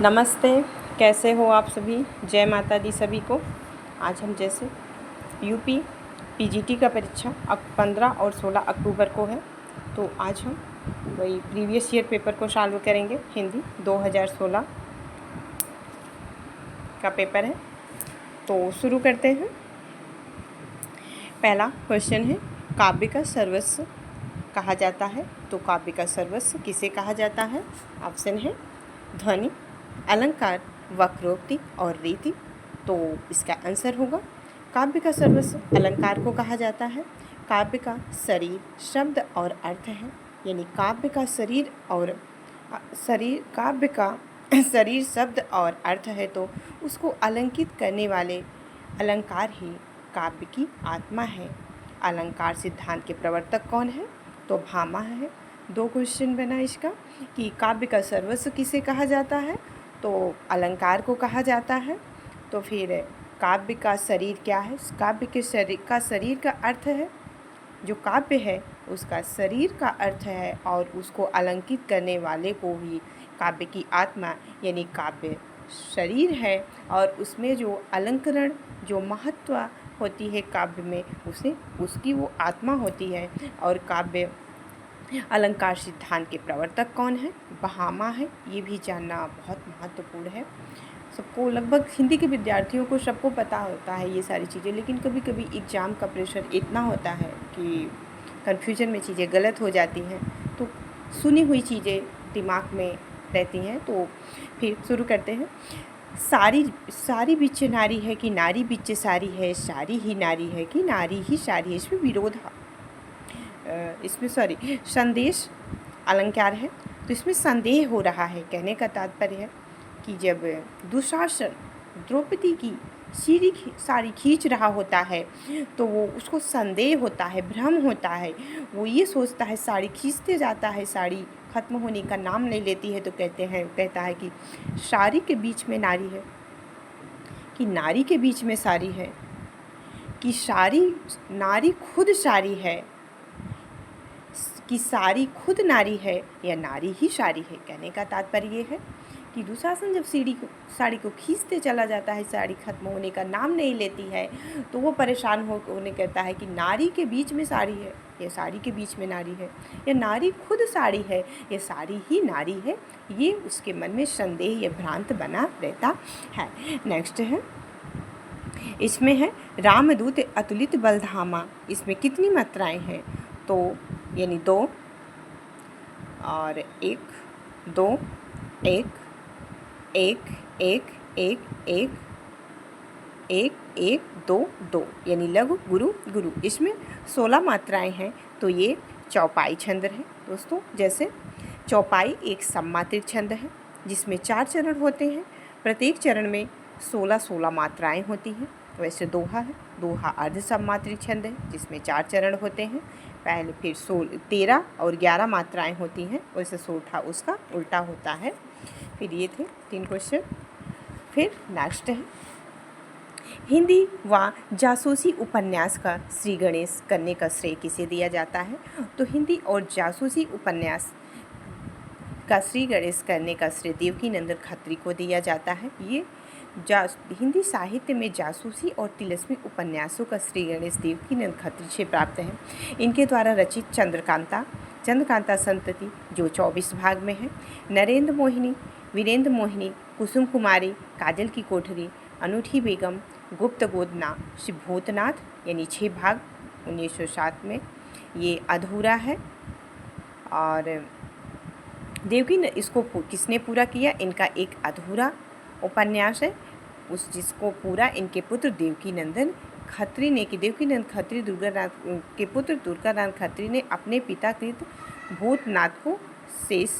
नमस्ते, कैसे हो आप सभी। जय माता दी सभी को। आज हम जैसे यूपी पीजीटी का परीक्षा 15 और 16 अक्टूबर को है, तो आज हम वही प्रीवियस ईयर पेपर को सॉल्व करेंगे। हिंदी 2016 का पेपर है, तो शुरू करते हैं। पहला क्वेश्चन है, काव्य का सर्वस्व कहा जाता है। तो काव्य का सर्वस्व किसे कहा जाता है? ऑप्शन है ध्वनि, अलंकार, वक्रोक्ति और रीति। तो इसका आंसर होगा काव्य का सर्वस्व अलंकार को कहा जाता है। काव्य का शरीर शब्द और अर्थ है, यानी काव्य का काव्य का शरीर शब्द और अर्थ है, तो उसको अलंकित करने वाले अलंकार ही काव्य की आत्मा है। अलंकार सिद्धांत के प्रवर्तक कौन है? तो भामा है। दो क्वेश्चन बना इसका कि काव्य का सर्वस्व किसे कहा जाता है, तो अलंकार को कहा जाता है। तो फिर काव्य का शरीर क्या है? काव्य के शरीर का अर्थ है, जो काव्य है उसका शरीर का अर्थ है, और उसको अलंकित करने वाले को ही काव्य की आत्मा यानी काव्य शरीर है। और उसमें जो अलंकरण, जो महत्व होती है काव्य में, उसकी वो आत्मा होती है। और काव्य अलंकार सिद्धांत के प्रवर्तक कौन है? भामा है। ये भी जानना बहुत महत्वपूर्ण है। सबको, लगभग हिंदी के विद्यार्थियों को सबको पता होता है ये सारी चीज़ें, लेकिन कभी कभी एग्ज़ाम का प्रेशर इतना होता है कि कन्फ्यूजन में चीज़ें गलत हो जाती हैं, तो सुनी हुई चीज़ें दिमाग में रहती हैं। तो फिर शुरू करते हैं। सारी बिच्चे नारी है कि नारी बिच्चे सारी है, सारी ही नारी है कि नारी ही सारी है। इसमें संदेश अलंकार है, तो इसमें संदेह हो रहा है। कहने का तात्पर्य है कि जब दुशासन द्रौपदी की साड़ी खींच रहा होता है, तो वो उसको संदेह होता है, भ्रम होता है। वो ये सोचता है, साड़ी खींचते जाता है, साड़ी खत्म होने का नाम नहीं लेती है, तो कहता है कि साड़ी के बीच में नारी है कि नारी के बीच में साड़ी है, कि नारी खुद साड़ी है, कि सारी खुद नारी है या नारी ही सारी है। कहने का तात्पर्य ये है कि दुशासन जब साड़ी को खींचते चला जाता है, साड़ी खत्म होने का नाम नहीं लेती है, तो वो परेशान होने कहता है कि नारी के बीच में साड़ी है या साड़ी के बीच में नारी है, या नारी खुद साड़ी है या साड़ी ही नारी है। ये उसके मन में संदेह या भ्रांत बना रहता है। नेक्स्ट है, इसमें है रामदूत अतुलित बलधामा। इसमें कितनी मात्राएं हैं? तो यानी 2 और 1 2 1 1 1 1 1 1 1 2 2, यानी लघु गुरु गुरु। इसमें 16 मात्राएं हैं। तो ये चौपाई छंद है दोस्तों। जैसे चौपाई एक सममात्रिक छंद है जिसमें 4 चरण होते हैं। प्रत्येक चरण में 16-16 मात्राएं होती हैं। वैसे दोहा है, दोहा अर्ध सममात्रिक छंद है जिसमें 4 चरण होते हैं। पहले फिर 13 और 11 मात्राएं होती हैं। वैसे सोठा उसका उल्टा होता है। फिर ये थे 3 क्वेश्चन। फिर नेक्स्ट है, हिंदी व जासूसी उपन्यास का श्री गणेश करने का श्रेय किसे दिया जाता है? तो हिंदी और जासूसी उपन्यास का श्री गणेश करने का श्रेय देवकीनंदन खत्री को दिया जाता है। ये हिंदी साहित्य में जासूसी और तिलस्मी उपन्यासों का श्री गणेश देवकीनंदन खत्री से प्राप्त है। इनके द्वारा रचित चंद्रकांता संतति जो 24 भाग में है, नरेंद्र मोहिनी, वीरेंद्र मोहिनी, कुसुम कुमारी, काजल की कोठरी, अनूठी बेगम, गुप्त गोदना, श्री भूतनाथ, यानी 6 भाग 1907 में, ये अधूरा है। और इसको किसने पूरा किया? इनका एक अधूरा उपन्यास है, जिसको पूरा इनके पुत्र देवकीनंदन खत्री ने की। देवकीनंदन खत्री दुर्गानाथ के पुत्र दुर्गानाथ खत्री ने अपने पिता कृत भूतनाथ को शेष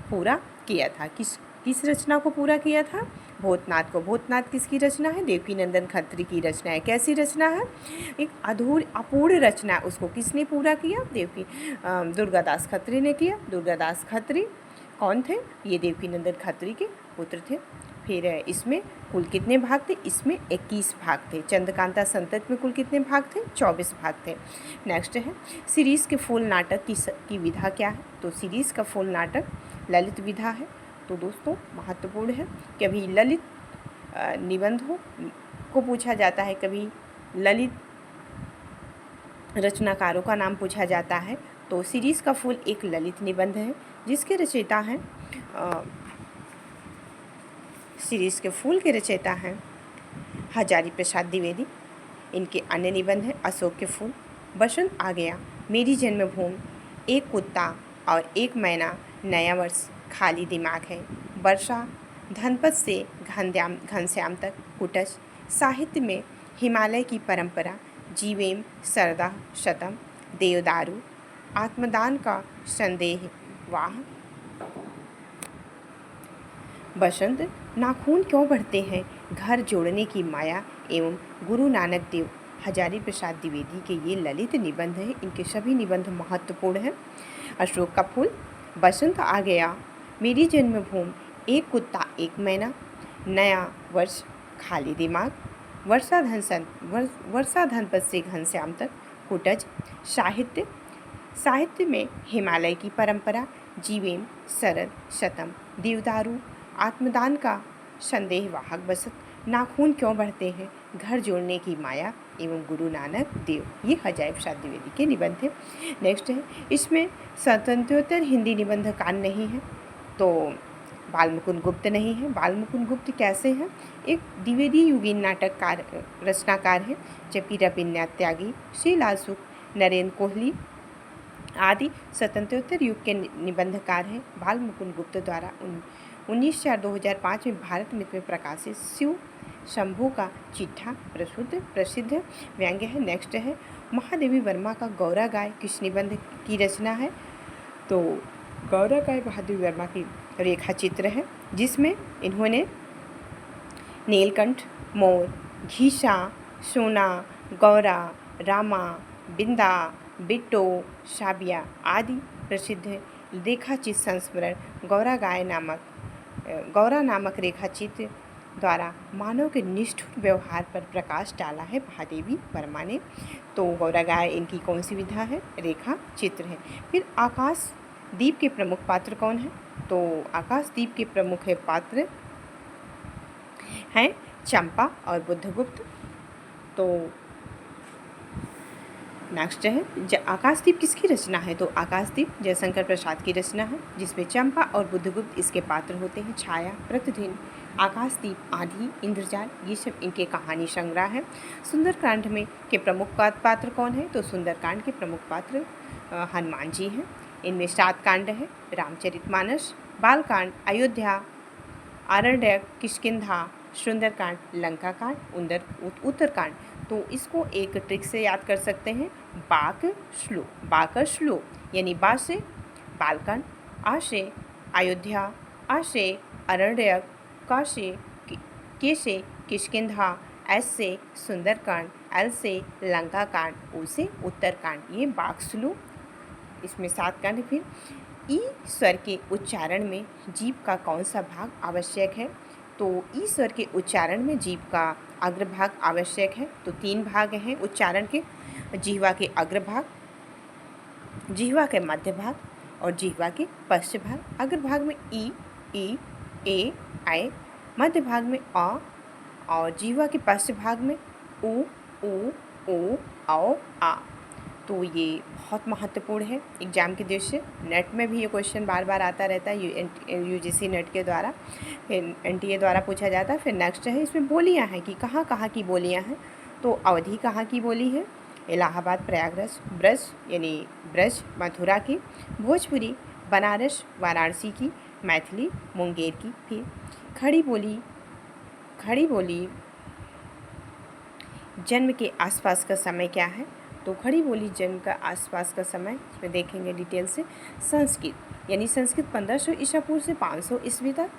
पूरा किया था। किस रचना को पूरा किया था? भूतनाथ को। भूतनाथ किसकी रचना है? देवकीनंदन खत्री की रचना है। कैसी रचना है? एक अपूर्ण रचना। उसको किसने पूरा किया? दुर्गादास खत्री ने किया। दुर्गादास खत्री कौन थे? ये देवकीनंदन खत्री के पुत्र थे। फिर इसमें कुल कितने भाग थे? इसमें 21 भाग थे। चंद्रकांता संतति में कुल कितने भाग थे? 24 भाग थे। नेक्स्ट है, सीरीज़ के फूल नाटक की विधा क्या है? तो सीरीज़ का फूल नाटक ललित विधा है। तो दोस्तों महत्वपूर्ण है। कभी ललित निबंधों को पूछा जाता है, कभी ललित रचनाकारों का नाम पूछा जाता है। तो सीरीज़ का फूल एक ललित निबंध है जिसके रचयिता हैं सीरीज़ के फूल के रचयिता हैं हजारी प्रसाद द्विवेदी। इनके अन्य निबंध हैं अशोक के फूल, बसंत आ गया, मेरी जन्मभूमि, एक कुत्ता और एक मैना, नया वर्ष, खाली दिमाग है, वर्षा, धनपत से घनश्याम तक, कुटज, साहित्य में हिमालय की परंपरा, जीवेम, सरदा, शतम, देवदारू, आत्मदान का संदेह, वाह, बसंत, नाखून क्यों बढ़ते हैं, घर जोड़ने की माया एवं गुरु नानक देव। हजारी प्रसाद द्विवेदी के ये ललित निबंध हैं। इनके सभी निबंध महत्वपूर्ण हैं। अशोक का फूल, बसंत आ गया, मेरी जन्मभूमि, एक कुत्ता एक मैना, नया वर्ष, खाली दिमाग, वर्षा धनपत से घनश्याम तक, कुटज, साहित्य में हिमालय की परंपरा, जीवेम, सरद, शतम, देवदारू, आत्मदान का संदेह, वाहक, बसंत, नाखून क्यों बढ़ते हैं, घर जोड़ने की माया एवं गुरु नानक देव। ये हजारी प्रसाद द्विवेदी के निबंध हैं। नेक्स्ट है, इसमें स्वतंत्रोत्तर हिंदी निबंधकार नहीं है, तो बालमुकुंद गुप्त नहीं है। बालमुकुंद गुप्त कैसे हैं? एक द्विवेदी युगीन नाटककार रचनाकार हैं, जबकि रविन्द्रनाथ त्यागी, श्रीलाल सुख, नरेंद्र कोहली आदि स्वतंत्रोत्तर युग के निबंधकार हैं। बालमुकुंद गुप्त द्वारा 19/4/2005 में भारत मित्र में प्रकाशित शिव शंभू का चिट्ठा प्रसिद्ध व्यंग्य है। नेक्स्ट है, महादेवी वर्मा का गौरा गाय किस निबंध की रचना है? तो गौरा गाय महादेवी वर्मा की रेखा चित्र है, जिसमें इन्होंने नीलकंठ, मोर, घीसा, सोना, गौरा, रामा, बिंदा, बिट्टो, साबिया आदि प्रसिद्ध रेखाचित्र संस्मरण गौरा नामक रेखाचित्र द्वारा मानव के निष्ठुर व्यवहार पर प्रकाश डाला है महादेवी वर्मा ने। तो गौरा गाय इनकी कौन सी विधा है? रेखा चित्र है। फिर आकाशदीप के प्रमुख पात्र कौन है? तो आकाशदीप के प्रमुख पात्र हैं चंपा और बुद्धगुप्त। तो नेक्स्ट है, आकाशदीप किसकी रचना है? तो आकाशदीप जयशंकर प्रसाद की रचना है, जिसमें चंपा और बुद्धगुप्त इसके पात्र होते हैं। छाया, प्रतिदिन, आकाशदीप, आंधी, इंद्रजाल, ये सब इनके कहानी संग्रह है। सुंदरकांड में के प्रमुख पात्र कौन है? तो सुंदरकांड के प्रमुख पात्र हनुमान जी हैं। इनमें 7 कांड है, रामचरितमानस, बालकांड, अयोध्या, आरण्यक, किष्किंधा, सुंदरकांड, लंका कांड, उत्तरकांड। तो इसको एक ट्रिक से याद कर सकते हैं, बाक श्लो यानी बा से बालकांड, आ से अयोध्या, आ से अरण्यक, का से के से किष्किंधा, एस से सुंदरकांड, एल से लंका कांड, ओ से उत्तरकांड। ये बाक श्लो, इसमें 7 कांड। फिर ई स्वर के उच्चारण में जीभ का कौन सा भाग आवश्यक है? तो ई स्वर के उच्चारण में जीभ का अग्रभाग आवश्यक है। तो 3 भाग हैं उच्चारण के, जिह्वा के अग्रभाग, जिह्वा के मध्य भाग और जिह्वा के पश्च भाग। अग्रभाग में ई, ए, ऐ, मध्य भाग में अ और जिह्वा के पश्च भाग में उ, ओ, औ, आ। तो ये बहुत महत्वपूर्ण है एग्जाम के दृष्टि से। नेट में भी ये क्वेश्चन बार बार आता रहता है, यूजीसी नेट के द्वारा, फिर एनटीए द्वारा पूछा जाता है। फिर नेक्स्ट है, इसमें बोलियां हैं कि कहाँ की बोलियां हैं? तो अवधी कहाँ की बोली है? इलाहाबाद, प्रयागराज, ब्रज यानी ब्रज मथुरा की, भोजपुरी बनारस वाराणसी की, मैथिली मुंगेर की। फिर खड़ी बोली जन्म के आसपास का समय क्या है? तो खड़ी बोली जन्म का आसपास का समय इसमें देखेंगे डिटेल से। संस्कृत यानी संस्कृत 1500 ईसा पूर्व से 500 ईस्वी तक,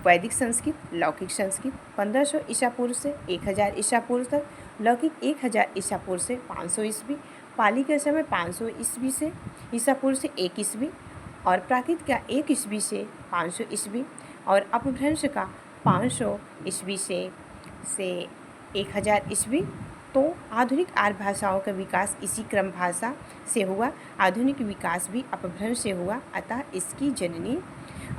वैदिक संस्कृत, लौकिक संस्कृत 1500 ईसा पूर्व से 1000 ईसा पूर्व तक, लौकिक 1000 ईसा पूर्व से 500 ईस्वी, पाली का समय 500 ईस्वी से ईसा पूर्व से 1 ईस्वी, और प्राकृत का 1 ईस्वी से 500 ईस्वी, और अपभ्रंश का 500 ईस्वी से 1000 ईस्वी। तो आधुनिक आर्य भाषाओं का विकास इसी क्रम भाषा से हुआ। आधुनिक विकास भी अपभ्रंश से हुआ, अतः इसकी जननी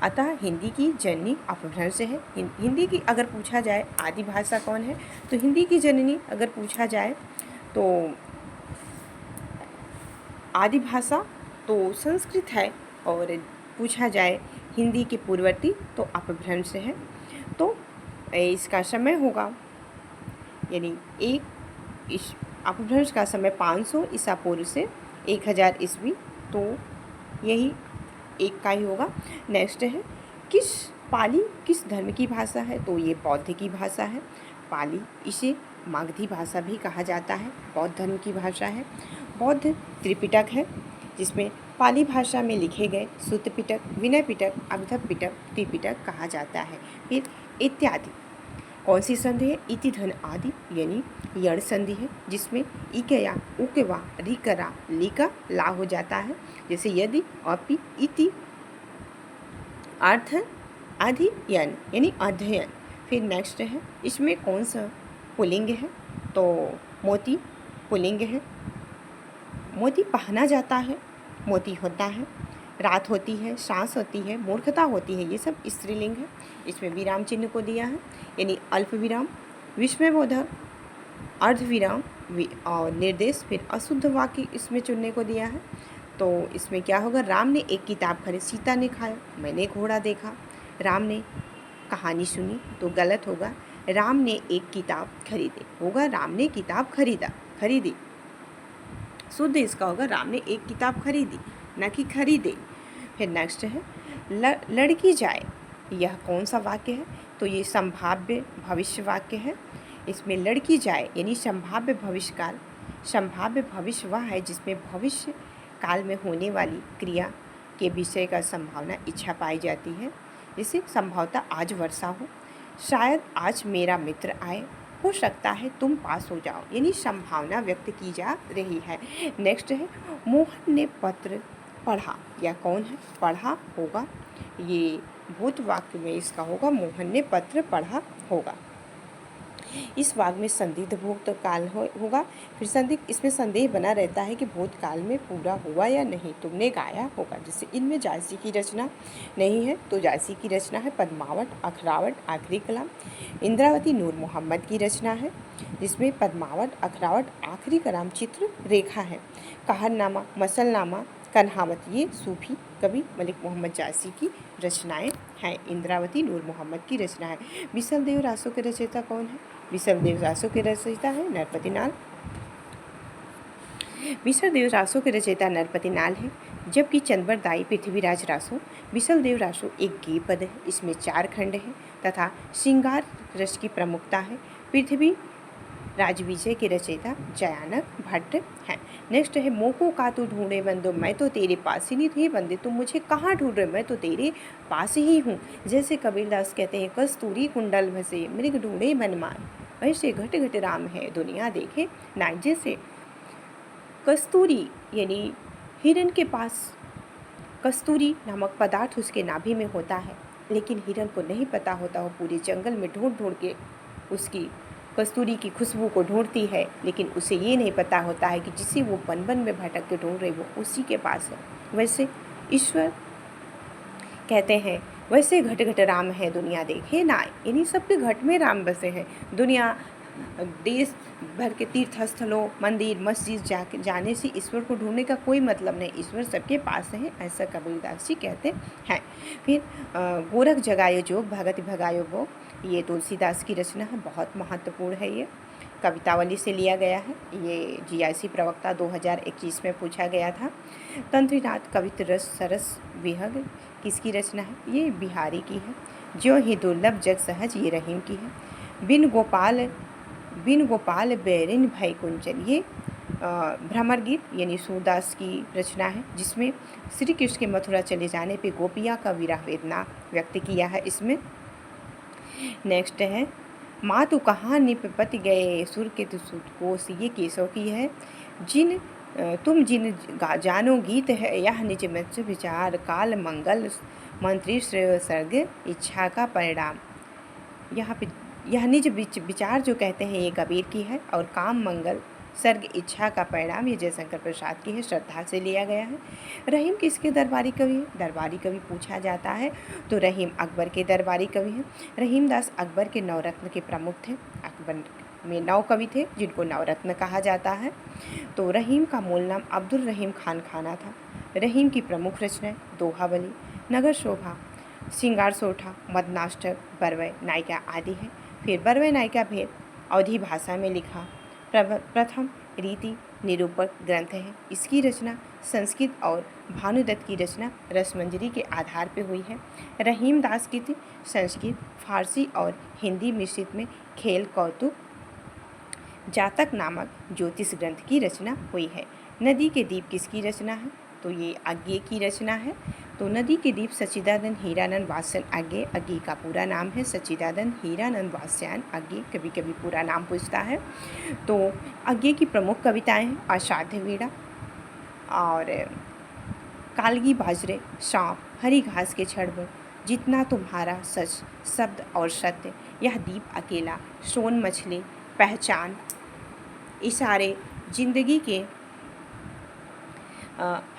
अतः हिंदी की जननी अपभ्रंश है। हिंदी की अगर पूछा जाए आदि भाषा कौन है, तो हिंदी की जननी अगर पूछा जाए तो आदि भाषा तो संस्कृत है, और पूछा जाए हिंदी के पूर्ववर्ती तो अपभ्रंश है। तो इसका समय होगा, यानी इस अपभ्रंश का समय 500 ईसा पूर्व से 1000 ईस्वी, तो यही एक का ही होगा। नेक्स्ट है पाली किस धर्म की भाषा है, तो ये बौद्ध की भाषा है। पाली, इसे मागधी भाषा भी कहा जाता है, बौद्ध धर्म की भाषा है। बौद्ध त्रिपिटक है, जिसमें पाली भाषा में लिखे गए सूत्र पिटक, विनय पिटक, अभिधव पिटक, त्रिपिटक कहा जाता है। फिर इत्यादि कौन सी संधि है, इति धन आदि, यानी यण संधि है, जिसमें इकया उकवा रिकरा लिका ला हो जाता है, जैसे यदि अपि इति अर्थ अधियन यानी अध्ययन। फिर नेक्स्ट है इसमें कौन सा पुल्लिंग है, तो मोती पुल्लिंग है। मोती पहना जाता है, मोती होता है, रात होती है, सांस होती है, मूर्खता होती है, ये सब स्त्रीलिंग है। इसमें विराम चिन्ह को दिया है, यानी अल्प विराम, विस्मयबोधक, अर्ध विराम और निर्देश। फिर अशुद्ध वाक्य इसमें चुनने को दिया है, तो इसमें क्या होगा, राम ने एक किताब खरीदी, सीता ने खाया, मैंने घोड़ा देखा। राम ने कहानी सुनी तो गलत होगा, राम ने एक किताब खरीदी होगा, राम ने किताब खरीदी। शुद्ध इसका होगा, राम ने एक किताब खरीदी, न कि खरीदे। फिर नेक्स्ट है लड़की जाए, यह कौन सा वाक्य है, तो ये संभाव्य भविष्य वाक्य है। इसमें लड़की जाए यानी संभाव्य भविष्यकाल। संभाव्य भविष्य वह है जिसमें भविष्य काल में होने वाली क्रिया के विषय का संभावना इच्छा पाई जाती है। जैसे संभवतः आज वर्षा हो, शायद आज मेरा मित्र आए, हो सकता है तुम पास हो जाओ, यानी संभावना व्यक्त की जा रही है। नेक्स्ट है मोहन ने पत्र पढ़ा, या कौन है, पढ़ा होगा, ये भूत वाक्य में इसका होगा, मोहन ने पत्र पढ़ा होगा। इस वाक्य में संदिग्ध भूत काल होगा। फिर संदिग्ध, इसमें संदेह बना रहता है कि भूतकाल में पूरा हुआ या नहीं, तुमने गाया होगा। जैसे इनमें जायसी की रचना नहीं है, तो जायसी की रचना है पद्मावत, अखरावत, आखिरी कलाम। इंद्रावती नूर मोहम्मद की रचना है, जिसमें पद्मावत, अखरावत, आखिरी कलाम चित्र रेखा है। कहरनामा, मसलनामा, कन्हावत, ये सूफी कवि मलिक मोहम्मद जायसी की रचनाएं हैं। इंद्रावती नूर मोहम्मद की रचना है। बिसल देव रासो के रचयिता कौन है, बिसल देव रासो के रचयिता है नरपति नाल। बिसल देव रासो के रचयिता नरपति नाल है, जबकि चंद्रवर दाई पृथ्वीराज रासो। बिसल देव रासो एक गीत पद है, इसमें 4 खंड है तथा श्रृंगार रस की प्रमुखता है। पृथ्वी राजविजय के रचयिता जयानक भट्ट हैं। नेक्स्ट है मोको का तू ढूंढे बंदो, मैं तो तेरे पास ही नहीं थे बंदे, तुम मुझे कहाँ ढूंढ रहे, मैं तो तेरे पास ही हूँ। जैसे कबीरदास कहते हैं कस्तूरी कुंडल भसे मृग ढूंढे बनमान, वैसे घट घट राम है दुनिया देखे ना। जैसे कस्तूरी यानी हिरण के पास कस्तूरी नामक पदार्थ उसके नाभि में होता है, लेकिन हिरण को नहीं पता होता, वो पूरे जंगल में ढूंढ ढूंढ के उसकी कस्तूरी की खुशबू को ढूंढती है, लेकिन उसे ये नहीं पता होता है कि जिसे वो वन वन में भटक के ढूंढ रही वो उसी के पास है। वैसे ईश्वर कहते हैं वैसे घट घट राम है दुनिया देखे ना, यानी सबके घट में राम बसे हैं। दुनिया देश भर के तीर्थ स्थलों, मंदिर, मस्जिद जाने से ईश्वर को ढूंढने का कोई मतलब नहीं, ईश्वर सबके पास है, ऐसा कबीरदास जी कहते हैं। फिर गोरख जगायो जोग भगत भगायो भोग, ये तुलसीदास की रचना है, बहुत महत्वपूर्ण है। ये कवितावली से लिया गया है, ये जीआईसी प्रवक्ता 2021 में पूछा गया था। तंत्रीनाथ कवित रस सरस विहग किसकी रचना है, ये बिहारी की है। ज्यों ही दुर्लभ जग सहज, ये रहीम की है। बिन गोपाल बैरिन भय कुंचन, ये भ्रमर गीत यानी सूरदास की रचना है, जिसमें श्री कृष्ण के मथुरा चले जाने पे गोपियाँ का विरह वेदना व्यक्त किया है इसमें। नेक्स्ट है माँ तू कहाँ निपपति गए सुर के तु सुत कोस, ये केशव की है। तुम जिन जानो गीत है यह निज मच विचार, काल मंगल मंत्री श्रेय सर्ग इच्छा का परिणाम। यहाँ पे यह निज विचार जो कहते हैं ये कबीर की है, और काम मंगल सर्ग इच्छा का परिणाम ये जयशंकर प्रसाद की है, श्रद्धा से लिया गया है। रहीम किसके दरबारी कवि है? दरबारी कवि पूछा जाता है तो रहीम अकबर के दरबारी कवि हैं। रहीमदास अकबर के नवरत्न के प्रमुख थे। अकबर में 9 कवि थे जिनको नवरत्न कहा जाता है। तो रहीम का मूल नाम अब्दुल रहीम खान खाना था। रहीम की प्रमुख रचनाएं दोहावली, नगर शोभा, श्रृंगार सोठा, मदनाष्टक, बरवै नायिका आदि है। फिर बरवै नायिका भेद अवधी भाषा में लिखा प्रथम रीति निरूपक ग्रंथ है। इसकी रचना संस्कृत और भानुदत्त की रचना रसमंजरी के आधार पर हुई है। रहीम दास की संस्कृत, फारसी और हिंदी मिश्रित में खेल कौतुक जातक नामक ज्योतिष ग्रंथ की रचना हुई है। नदी के दीप किसकी रचना है? तो ये अज्ञे की रचना है। तो नदी के दीप सच्चिदानंद हीरानंद वात्स्यन अज्ञे, अज्ञे का पूरा नाम है सच्चिदानंद हीरानंद वात्स्यन अज्ञे, कभी कभी पूरा नाम पूछता है। तो अज्ञे की प्रमुख कविताएं हैं असाध्य वीणा और कालगी बाजरे, सांप, हरी घास के छड़ में, जितना तुम्हारा सच, शब्द और सत्य, यह दीप अकेला, सोन मछली, पहचान, इशारे, जिंदगी के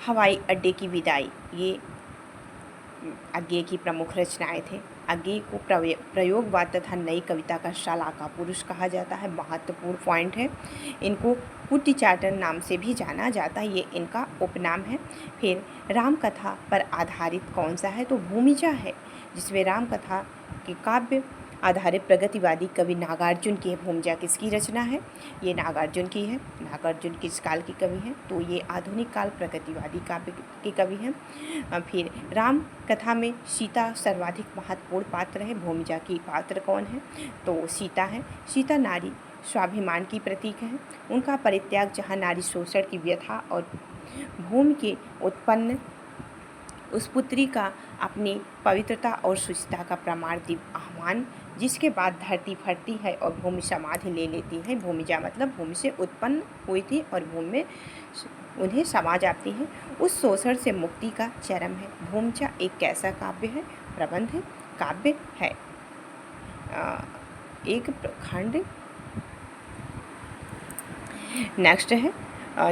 हवाई अड्डे की विदाई, ये अज्ञे की प्रमुख रचनाएं थे। अज्ञे को प्रयोगवाद तथा नई कविता का शलाका पुरुष कहा जाता है। महत्वपूर्ण पॉइंट है। इनको कुट्टीचाटन नाम से भी जाना जाता है, ये इनका उपनाम है। फिर राम कथा पर आधारित कौन सा है? तो भूमिजा है, जिसमें राम कथा के काव्य आधारित प्रगतिवादी कवि नागार्जुन की है। भूमिजा किसकी रचना है? ये नागार्जुन की है। नागार्जुन किस काल के कवि हैं? तो ये आधुनिक काल प्रगतिवादी काव्य के कवि हैं। फिर राम कथा में सीता सर्वाधिक महत्वपूर्ण पात्र है। भूमिजा की पात्र कौन है? तो सीता है। सीता नारी स्वाभिमान की प्रतीक है। उनका परित्याग, जहाँ नारी शोषण की व्यथा और भूमि के उत्पन्न उस पुत्री का अपनी पवित्रता और शुचिता का प्रमाण दिव्य आह्वान, जिसके बाद धरती फटती है और भूमि समाधि ले लेती है। भूमिजा मतलब भूमि से उत्पन्न हुई थी और भूमि में उन्हें समा जाती है। उस शोषण से मुक्ति का चरम है। भूमिजा एक कैसा काव्य है? प्रबंध काव्य है। एक खंड। नेक्स्ट है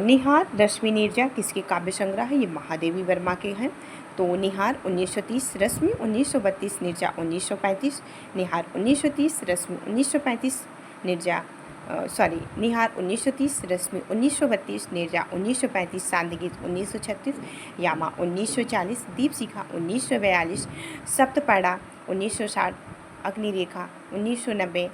निहार रश्मि नीरजा, किसके काव्य संग्रह है? ये महादेवी वर्मा के हैं। तो निहार 1930, रश्मि 1932, नीरजा 1935। निहार 1930, रश्मि 1935, नीरजा निहार 1930, रश्मि 1932, नीरजा 1935, सांदगीत 1936, यामा 1940, दीपशिखा 1942, सप्तपड़ा 1960, अग्निरेखा 1990,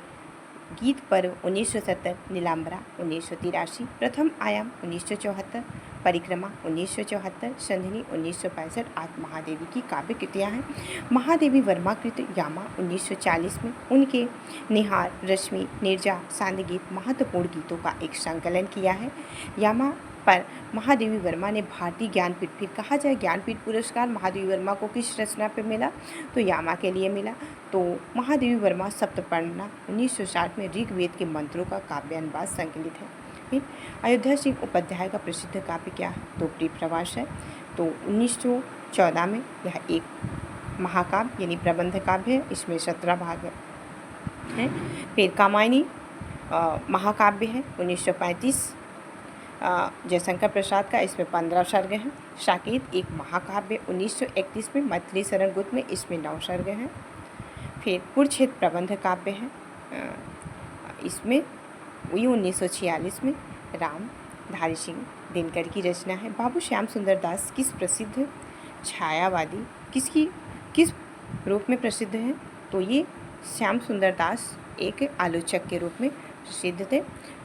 गीत पर्व 1970, नीलांबरा 1983, प्रथम आयाम 1974, परिक्रमा 1974, संधिनी 1965 आदि महादेवी की काव्य कृतियाँ हैं। महादेवी वर्मा कृत यामा 1940 में उनके निहार, रश्मि, नीरजा, सांदगीत महत्वपूर्ण गीतों का एक संकलन किया है। यामा पर महादेवी वर्मा ने भारतीय ज्ञानपीठ, फिर कहा जाए ज्ञानपीठ पुरस्कार महादेवी वर्मा को किस रचना पे मिला? तो यामा के लिए मिला। तो महादेवी वर्मा सप्तपर्णा 1960 में ऋग्वेद के मंत्रों का काव्य अनुवाद संकलित है। फिर अयोध्या सिंह उपाध्याय का प्रसिद्ध काव्य क्या है? तो परिप्रवास है। तो 1914 में यह एक महाकाव्य यानी प्रबंध काव्य है। इसमें 17 भाग हैं। फिर कामायनी महाकाव्य है 1935 जयशंकर प्रसाद का, इसमें 15 सर्ग हैं। साकेत एक महाकाव्य 1931 में मैथिली शरण गुप्त में, इसमें 9 सर्ग हैं। फिर कुरुक्षेत्र प्रबंध काव्य है, इसमें 1946 में राम धारी सिंह दिनकर की रचना है। बाबू श्याम सुंदर दास किस प्रसिद्ध छायावादी किस रूप में प्रसिद्ध हैं? तो ये श्याम सुंदर दास एक आलोचक के रूप में प्रसिद्ध थे।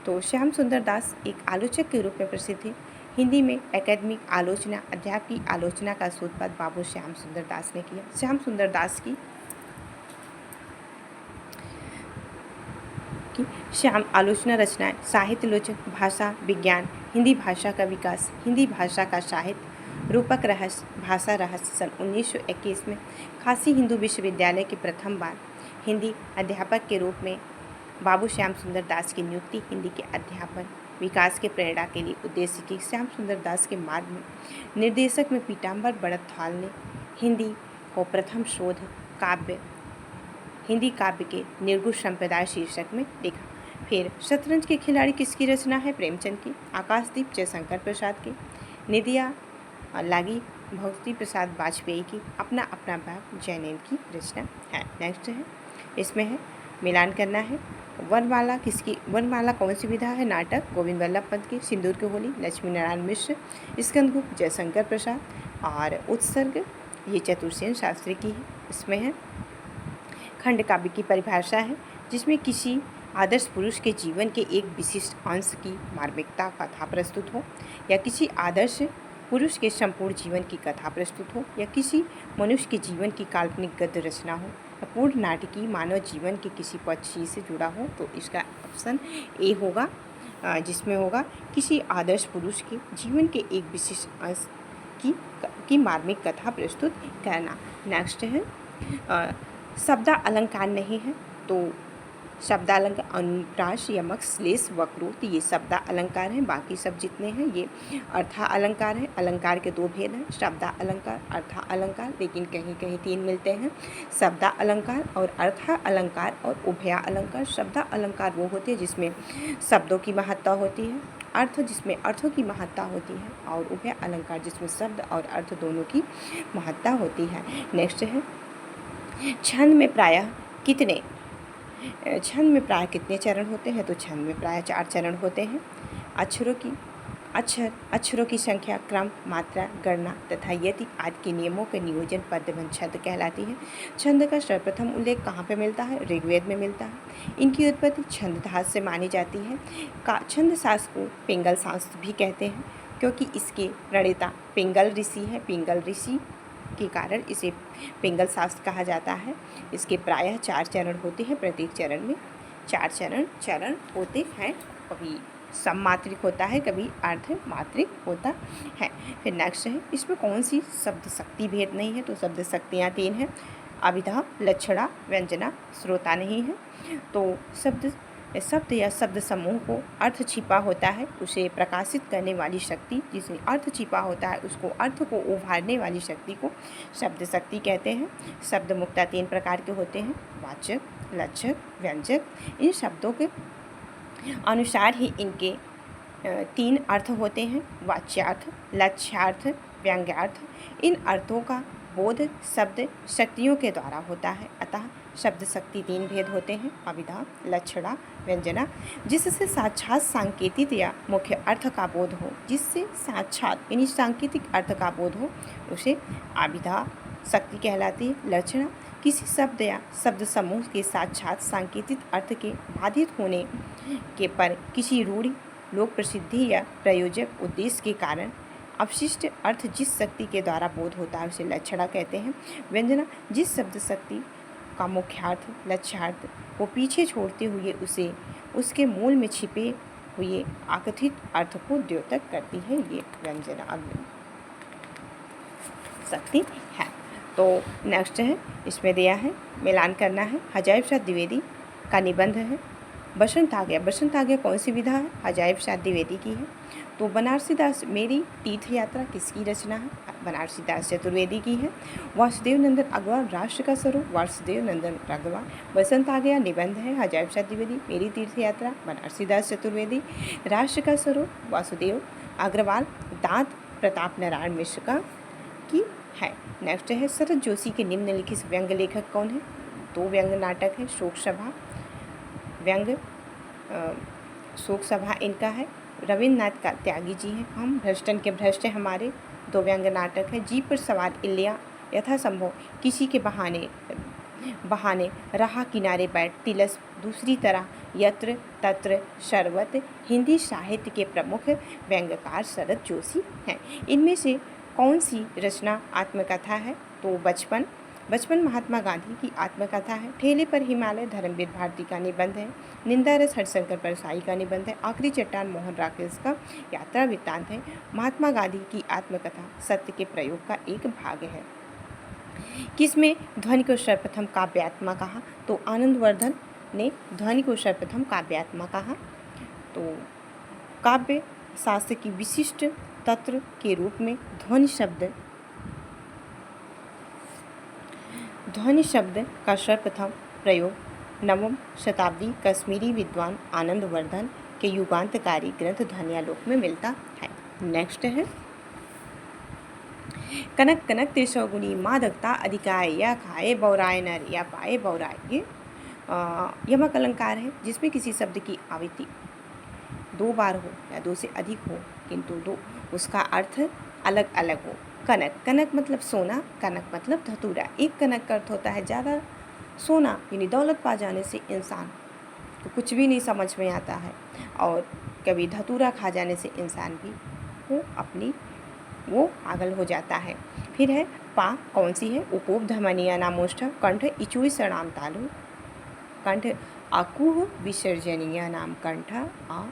तो श्याम सुंदर दास एक आलोचक के रूप में प्रसिद्ध थे। हिंदी में एकेडमिक आलोचना, अध्यात्म की आलोचना का सूत्रपात बाबू श्याम सुंदर दास ने किया। श्याम सुंदर दास की श्याम आलोचना रचनाएं, साहित्य लोचन, भाषा विज्ञान, हिंदी भाषा का विकास, हिंदी भाषा का साहित्य, रूपक रहस्य, भाषा रहस्य। सन 1921 में काशी हिंदू विश्वविद्यालय के प्रथम बार हिंदी अध्यापक के रूप में बाबू श्याम सुंदर दास की नियुक्ति हिंदी के अध्यापन विकास के प्रेरणा के लिए उद्देश्य की। श्याम सुंदर दास के मार्ग में निर्देशक में पीताम्बर बड़थाल ने हिंदी को प्रथम शोध काव्य हिंदी काव्य के निर्गुण संप्रदाय शीर्षक में लिखा। फिर शतरंज के खिलाड़ी किसकी रचना है? प्रेमचंद की। आकाशदीप जयशंकर प्रसाद की। निदिया लागी भक्ति प्रसाद वाजपेयी की। अपना अपना बाग जैनैन की रचना है। नेक्स्ट है, इसमें है मिलान करना है। वनमाला किसकी? वनमाला कौन सी विधा है? नाटक गोविंद वल्लभ पंत की। सिंदूर की होली लक्ष्मी नारायण मिश्र। स्कंदगुप्त जयशंकर प्रसाद। और उत्सर्ग ये चतुर्सेन शास्त्री की है। इसमें है खंड काव्य की परिभाषा है, जिसमें किसी आदर्श पुरुष के जीवन के एक विशिष्ट अंश की मार्मिकता कथा प्रस्तुत हो, या किसी आदर्श पुरुष के संपूर्ण जीवन की कथा प्रस्तुत हो, या किसी मनुष्य के जीवन की काल्पनिक गद्य रचना हो, या पूर्ण नाटकीय मानव जीवन के किसी पक्ष से जुड़ा हो। तो इसका ऑप्शन ए होगा, जिसमें होगा किसी आदर्श पुरुष के जीवन के एक विशिष्ट अंश की मार्मिक कथा प्रस्तुत करना। नेक्स्ट है शब्द अलंकार नहीं है, तो शब्दालंकार अनुप्रास यमक श्लेष वक्रोक्त ये शब्द अलंकार हैं। बाकी सब जितने हैं ये अर्था अलंकार है। अलंकार के दो भेद हैं, शब्दा अलंकार, अर्था अलंकार, लेकिन कहीं कहीं तीन मिलते हैं, शब्दा अलंकार और अर्था अलंकार और उभया अलंकार। शब्दा अलंकार वो होते हैं जिसमें शब्दों की महत्ता होती है, अर्थ जिसमें अर्थों की महत्ता होती है, और उभय अलंकार जिसमें शब्द और अर्थ दोनों की महत्ता होती है। नेक्स्ट है छंद में प्रायः कितने चरण होते हैं? तो छंद में प्रायः 4 चरण होते हैं। अक्षरों की संख्या, क्रम, मात्रा, गणना तथा यति आदि के नियमों के नियोजन पद्यबंध छंद कहलाती है। छंद का सर्वप्रथम उल्लेख कहाँ पे मिलता है? ऋग्वेद में मिलता है। इनकी उत्पत्ति छंदधास से मानी जाती है। छंद शास्त्र को पिंगल शास्त्र भी कहते हैं, क्योंकि इसके प्रणेता पिंगल ऋषि है। पिंगल ऋषि के कारण इसे पिंगल शास्त्र कहा जाता है। इसके प्रायः 4 चरण होते हैं, प्रत्येक चरण में 4 चरण होते हैं। कभी सममात्रिक होता है, कभी अर्ध मात्रिक होता है। फिर नेक्स्ट है, इसमें कौन सी शब्द शक्ति भेद नहीं है? तो शब्द शक्तियाँ 3 हैं, अभिधा, लक्षणा, व्यंजना, श्रोता नहीं है। तो शब्द या शब्द समूह को अर्थ छिपा होता है उसे प्रकाशित करने वाली शक्ति, जिसमें अर्थ छिपा होता है उसको अर्थ को उभारने वाली शक्ति को शब्द शक्ति कहते हैं। शब्द मुक्ता 3 प्रकार के होते हैं, वाचक, लक्षक, व्यंजक। इन शब्दों के अनुसार ही इनके 3 अर्थ होते हैं, वाच्यार्थ, लक्ष्यार्थ, व्यंग्यार्थ। इन अर्थों का बोध शब्द शक्तियों के द्वारा होता है। अतः शब्द शक्ति 3 भेद होते हैं, अभिधा, लक्षणा, व्यंजना। जिससे साक्षात सांकेतिक या मुख्य अर्थ का बोध हो, जिससे साक्षात यानी सांकेतिक अर्थ का बोध हो, उसे अभिधा शक्ति कहलाती है। लक्षणा किसी शब्द या शब्द समूह के साक्षात सांकेतिक अर्थ के बाधित होने के पर किसी रूढ़ि, लोक प्रसिद्धि या प्रयोजक उद्देश्य के कारण अवशिष्ट अर्थ जिस शक्ति के द्वारा बोध होता है उसे लक्षणा कहते हैं। व्यंजना जिस शब्द शक्ति का मुख्यार्थ, लक्ष्यार्थ को पीछे छोड़ते हुए उसे उसके मूल में छिपे हुए आकथित अर्थ को द्योतक करती है, ये व्यंजना शक्ति है। तो नेक्स्ट है, इसमें दिया है मिलान करना है। अजायब शाह द्विवेदी का निबंध है बसंत आ गया। बसंत आ गया कौन सी विधा है? अजायब शाह द्विवेदी की है। तो बनारसी दास मेरी तीर्थ यात्रा किसकी रचना है? बनारसी दास चतुर्वेदी की है। वासुदेव नंदन अग्रवाल राष्ट्र का स्वरूप, वासुदेव नंदन अग्रवाल। बसंत आ गया निबंध है अजायब शाह द्विवेदी। मेरी तीर्थ यात्रा बनारसी दास चतुर्वेदी। राष्ट्र का स्वरूप वासुदेव अग्रवाल, दांत प्रताप नारायण मिश्र का की है। नेक्स्ट है शरद जोशी के निम्नलिखित व्यंग्य लेखक कौन है? 2 व्यंग्य नाटक है, शोक सभा व्यंग्य, शोक सभा इनका है। रविन्द्रनाथ का त्यागी जी हैं। हम भ्रष्टन के भ्रष्ट हमारे 2 व्यंग्य नाटक है। जीप पर सवार इल्या, यथासंभव किसी के बहाने रहा किनारे बैठ, तिलस, दूसरी तरह, यत्र तत्र, शरबत। हिंदी साहित्य के प्रमुख व्यंग्यकार शरद जोशी हैं। इनमें से कौन सी रचना आत्मकथा है? तो बचपन महात्मा गांधी की आत्मकथा है। ठेले पर हिमालय धर्मवीर भारती का निबंध है। निंदा रस हरिशंकर परसाई का निबंध है। आखिरी चट्टान मोहन राकेश का यात्रा वृत्तांत है। महात्मा गांधी की आत्मकथा सत्य के प्रयोग का एक भाग है। किसमें ध्वनि को सर्वप्रथम काव्यात्मा कहा? तो आनंदवर्धन ने ध्वनि को सर्वप्रथम काव्यात्मा कहा। तो काव्य शास्त्र की विशिष्ट तत्व के रूप में ध्वनि शब्द का सर्वप्रथम प्रयोग नवम शताब्दी कश्मीरी विद्वान आनंदवर्धन के युगांतकारी ग्रंथ ध्वन्यालोक में मिलता है। नेक्स्ट है कनक कनक तेसौगुनी मादकता अधिकाय या खाए बौराय नर या पाए बौराय। ये यमक अलंकार है जिसमें किसी शब्द की आवृत्ति 2 बार हो या 2 से अधिक हो किंतु उसका अर्थ अलग अलग हो। कनक कनक मतलब सोना, कनक मतलब धतूरा। एक कनक का अर्थ होता है ज़्यादा सोना, यानी दौलत पा जाने से इंसान को कुछ भी नहीं समझ में आता है, और कभी धतूरा खा जाने से इंसान भी वो पागल हो जाता है। फिर है पा, कौन सी है? उपोप धमनिया नामोष्ठ कंठ इचुई सणाम तालु, कंठ अकुह विसर्जनीय नाम कंठ आ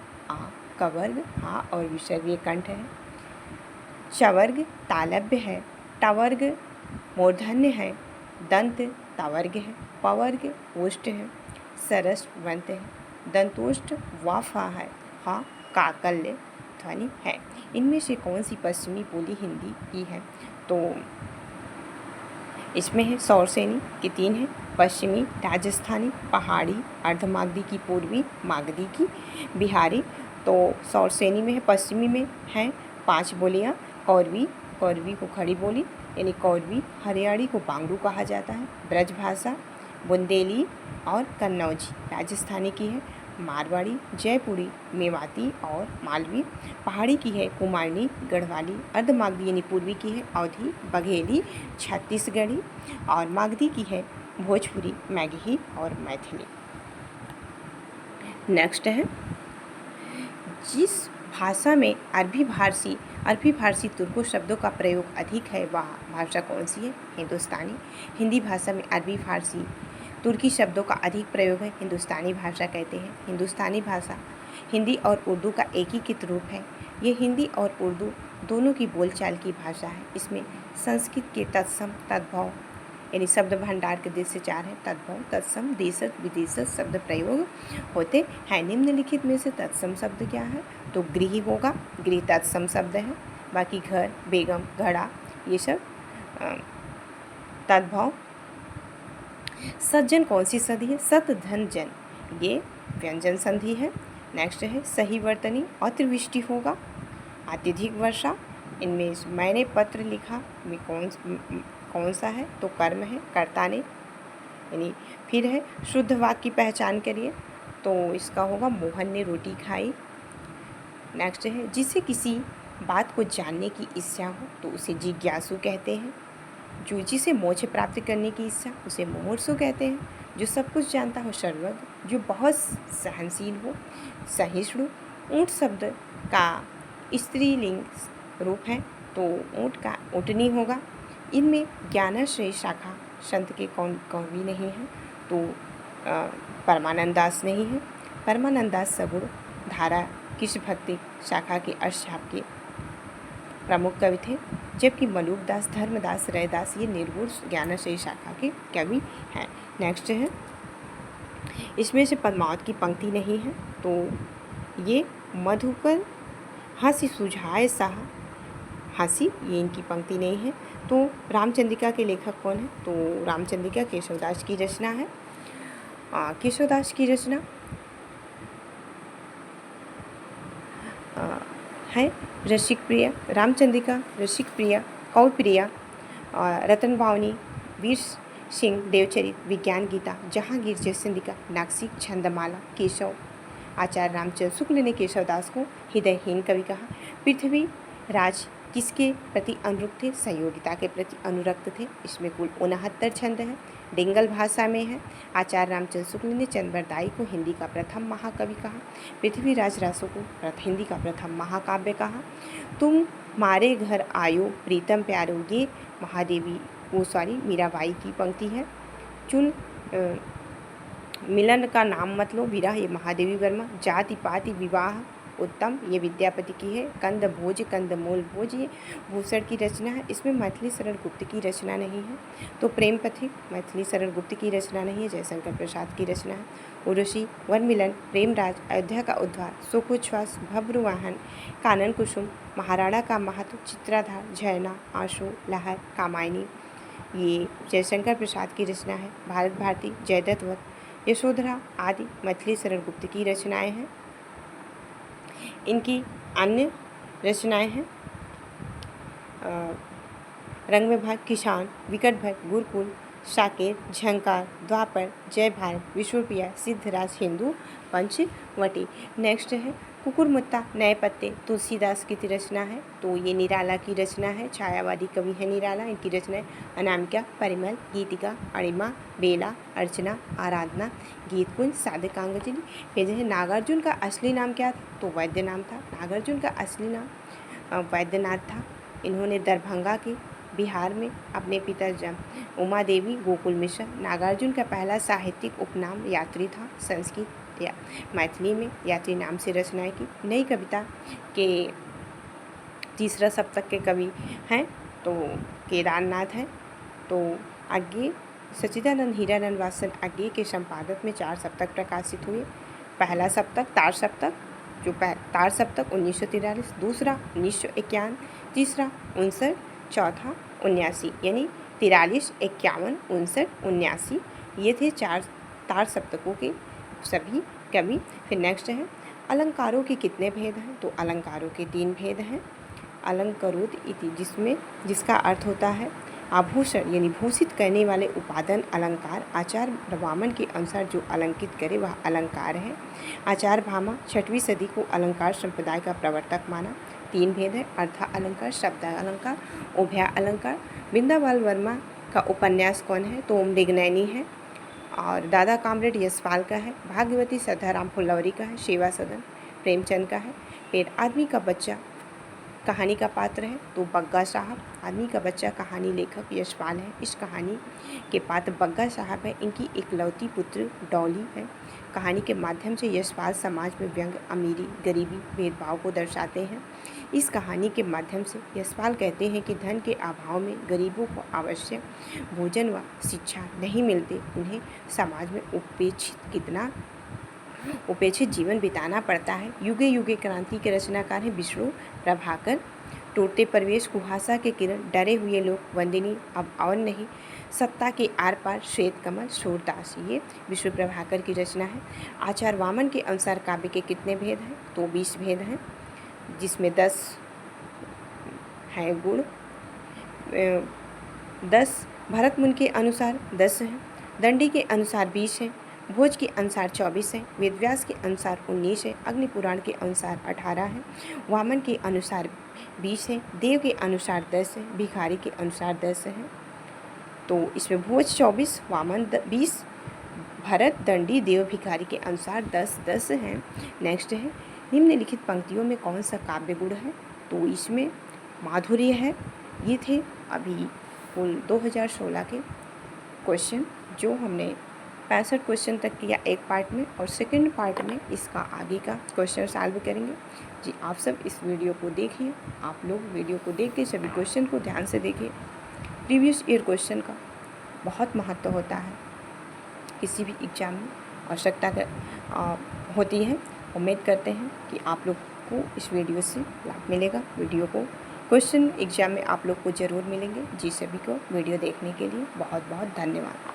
कवर्ग हा और विसर्ग ये कंठ है। चवर्ग तालव्य है, टवर्ग मूर्धन्य है, दंत तवर्ग है, पवर्ग ओष्ठ है, सरस वंत है, दंतोष्ठ वाफा है, हा काकल्य ध्वनि है। इनमें से कौन सी पश्चिमी बोली हिंदी की है? तो इसमें है सौरसेनी की 3 है, पश्चिमी राजस्थानी, पहाड़ी, अर्धमागधी की पूर्वी, मागधी की बिहारी। तो सौरसेनी में है, पश्चिमी में है 5 बोलियाँ। कौरवी को खड़ी बोली यानी कौरवी, हरियाणी को बांगड़ू कहा जाता है, ब्रजभाषा बुंदेली और कन्नौजी राजस्थानी की है, मारवाड़ी, जयपुरी, मेवाती और मालवी। पहाड़ी की है कुमायूनी, गढ़वाली, अर्धमागधी यानी पूर्वी की है अवधी, बघेली, छत्तीसगढ़ी, और मागधी की है भोजपुरी, मैगही और मैथिली। नेक्स्ट है जिस भाषा में अरबी फारसी तुर्को शब्दों का प्रयोग अधिक है वह भाषा कौन सी है? हिंदुस्तानी। हिंदी भाषा में अरबी फारसी तुर्की शब्दों का अधिक प्रयोग है, हिंदुस्तानी भाषा कहते हैं। हिंदुस्तानी भाषा हिंदी और उर्दू का एकीकृत रूप है। ये हिंदी और उर्दू दोनों की बोलचाल की भाषा है। इसमें संस्कृत के तत्सम तद्भव यानी शब्द भंडार के देश से 4 है, तद्भव, तत्सम, देशज, विदेशज शब्द प्रयोग होते हैं। निम्नलिखित में से तत्सम शब्द क्या है? तो गृह होगा, गृह तत्सम शब्द है। बाकी घर, बेगम, घड़ा ये सब तद्भव। सज्जन कौन सी संधि है? सत धन जन ये व्यंजन संधि है। नेक्स्ट है सही वर्तनी, अतिवृष्टि होगा, अत्यधिक वर्षा। इनमें मैंने पत्र लिखा में कौन सा है? तो कर्म है, कर्ता ने यानी। फिर है शुद्ध वाक्य की पहचान करिए, तो इसका होगा मोहन ने रोटी खाई। नेक्स्ट है जिसे किसी बात को जानने की इच्छा हो तो उसे जिज्ञासु कहते हैं। जिसे मोक्ष प्राप्त करने की इच्छा उसे मुमुक्षु कहते हैं। जो सब कुछ जानता हो सर्वज्ञ, जो बहुत सहनशील हो सहिष्णु। ऊँट शब्द का स्त्रीलिंग रूप है तो ऊँट का ऊँटनी होगा। इनमें ज्ञानाश्रय शाखा संत के कौन भी नहीं है, तो परमानंदास नहीं है। परमानंदास सगुण धारा कृष्ण भक्ति शाखा के अष्टछाप के प्रमुख कवि थे, जबकि मलूकदास, धर्मदास, रैदास ये निर्गुण ज्ञानाश्रय शाखा के कवि हैं। नेक्स्ट है इसमें से पद्मावत की पंक्ति नहीं है, तो ये मधुकर हंसी सुझाए साह हंसी ये इनकी पंक्ति नहीं है। तो रामचंद्रिका के लेखक कौन है? तो रामचंद्रिका केशवदास की रचना है। केशवदास की रचना है रसिक प्रिया, रामचंद्रिका, रसिक प्रिया, कौप्रिया, रतन भावनी, वीर सिंह देवचरित, विज्ञान गीता, जहांगीर जयसिंधिका, नासिक छंदमाला, केशव। आचार्य रामचंद्र शुक्ल ने केशवदास को हृदयहीन कवि कहा। पृथ्वी राज किसके प्रति अनुरक्त थे? संयोगिता के प्रति अनुरक्त थे। इसमें कुल 69 छंद हैं, डिंगल भाषा में है। आचार्य रामचंद्र शुक्ल ने चंद्रबरदाई को हिंदी का प्रथम महाकवि कहा। पृथ्वीराज रासो को हिंदी का प्रथम महाकाव्य कहा। तुम मारे घर आयो प्रीतम प्यारो ये मीराबाई की पंक्ति है। चुन मिलन का नाम मत लो विरह ये महादेवी वर्मा। जाति पाति विवाह उत्तम ये विद्यापति की है। कंद भोज कंदमूल भोज ये भूषण की रचना है। इसमें मैथिली शरण गुप्त की रचना नहीं है। तो प्रेम पथिक मैथिली शरण गुप्त की रचना नहीं है, जयशंकर प्रसाद की रचना है। उर्वशी, वन मिलन, प्रेमराज, अयोध्या का उद्धार, सुखोच्छ्वास, भब्रुवाहन, कानन कुसुम, महाराणा का महत्व, चित्राधार, झरना, आंसू, लहर, कामायनी ये जयशंकर प्रसाद की रचना है। भारत भारती, जयदत्त वध, यशोधरा आदि मैथिली शरण गुप्त की रचनाएं हैं। इनकी अन्य रचनाएं हैं रंग में भाग, किसान, विकट भट, गुरुकुल, शाकेर, झंकार, द्वापर, जय भारत, विश्वप्रिया, सिद्धराज, हिंदू, पंचवटी। नेक्स्ट है कुकुरमुत्ता, नए पत्ते, तुलसीदास की रचना है। तो ये निराला की रचना है, छायावादी कवि है निराला। इनकी रचना है अनामिका, परिमल, गीतिका, अणिमा, बेला, अर्चना, आराधना, गीतकुंज, साधकांजलि। फिर है नागार्जुन का असली नाम क्या था? तो वैद्य नाम था। नागार्जुन का असली नाम वैद्यनाथ था। इन्होंने दरभंगा के बिहार में अपने पिता उमा देवी गोकुल मिश्र। नागार्जुन का पहला साहित्यिक उपनाम यात्री था। संस्कृत या मैथिली में यात्री नाम से रचनाएं की। नई कविता के तीसरा सप्तक के कवि हैं तो केदारनाथ हैं। तो आगे सच्चिदानंद हीरानंद वात्सल आगे के संपादक में 4 सप्तक प्रकाशित हुए। पहला सप्तक तार सप्तक, जो तार सप्तक 1943, दूसरा 1951, तीसरा 59, चौथा 79, यानी 43, 51, 59, 79 ये थे 4 तार सप्तकों के सभी कवि। फिर नेक्स्ट है अलंकारों के कितने भेद हैं? तो अलंकारों के 3 भेद हैं। अलंकरोत इति, जिसका अर्थ होता है आभूषण यानी भूषित करने वाले उपादान अलंकार। आचार्य वामन के अनुसार जो अलंकित करे वह अलंकार है। आचार्य भामा 6वीं सदी को अलंकार संप्रदाय का प्रवर्तक माना। 3 भेद है, अर्थ अलंकार, शब्द अलंकार, उभय अलंकार। बिंदाबाल वर्मा का उपन्यास कौन है? तो मृगनयनी है। और दादा कामरेड यशपाल का है। भाग्यवती सदाराम फुलौरी का है। सेवा सदन प्रेमचंद का है। फिर आदमी का बच्चा कहानी का पात्र है तो बग्गा साहब। आदमी का बच्चा कहानी लेखक यशपाल है। इस कहानी के पात्र बग्गा साहब है। इनकी इकलौती पुत्र डॉली है। कहानी के माध्यम से यशपाल समाज में व्यंग, अमीरी, गरीबी, भेदभाव को दर्शाते हैं। इस कहानी के माध्यम से यशपाल कहते हैं कि धन के अभाव में गरीबों को आवश्यक भोजन व शिक्षा नहीं मिलते। उन्हें समाज में उपेक्षित जीवन बिताना पड़ता है। युगे युगे क्रांति के रचनाकार हैं विष्णु प्रभाकर। टूटते परिवेश, कुहासा के किरण, डरे हुए लोग, वंदिनी, अब और नहीं, सत्ता के आर पार, श्वेत कमल, सूरदास, ये विष्णु प्रभाकर की रचना है। आचार्य वामन के अनुसार काव्य के कितने भेद हैं? तो 20 भेद हैं, जिसमें 10 हैं गुण, 10 भरत मुनि के अनुसार 10 हैं, दंडी के अनुसार 20 हैं, भोज के अनुसार 24 हैं, वेदव्यास के अनुसार 19 है, अग्नि पुराण के अनुसार 18 है, वामन के अनुसार 20 है, देव के अनुसार 10 है, भिखारी के अनुसार 10 है। तो इसमें भोज 24, वामन 20, भरत, दंडी, देव, भिखारी के अनुसार 10 हैं। नेक्स्ट है निम्नलिखित पंक्तियों में कौन सा काव्य गुण है? तो इसमें माधुर्य है। ये थे अभी कुल 2016 के क्वेश्चन जो हमने 65 क्वेश्चन तक किया एक पार्ट में, और सेकंड पार्ट में इसका आगे का क्वेश्चन सॉल्व करेंगे। जी आप सब इस वीडियो को देखिए। आप लोग वीडियो को देख के सभी क्वेश्चन को ध्यान से देखिए। प्रीवियस ईयर क्वेश्चन का बहुत महत्व होता है, किसी भी एग्जाम में आवश्यकता होती है। उम्मीद करते हैं कि आप लोग को इस वीडियो से लाभ मिलेगा। वीडियो को क्वेश्चन एग्जाम में आप लोग को ज़रूर मिलेंगे। जी सभी को वीडियो देखने के लिए बहुत बहुत धन्यवाद।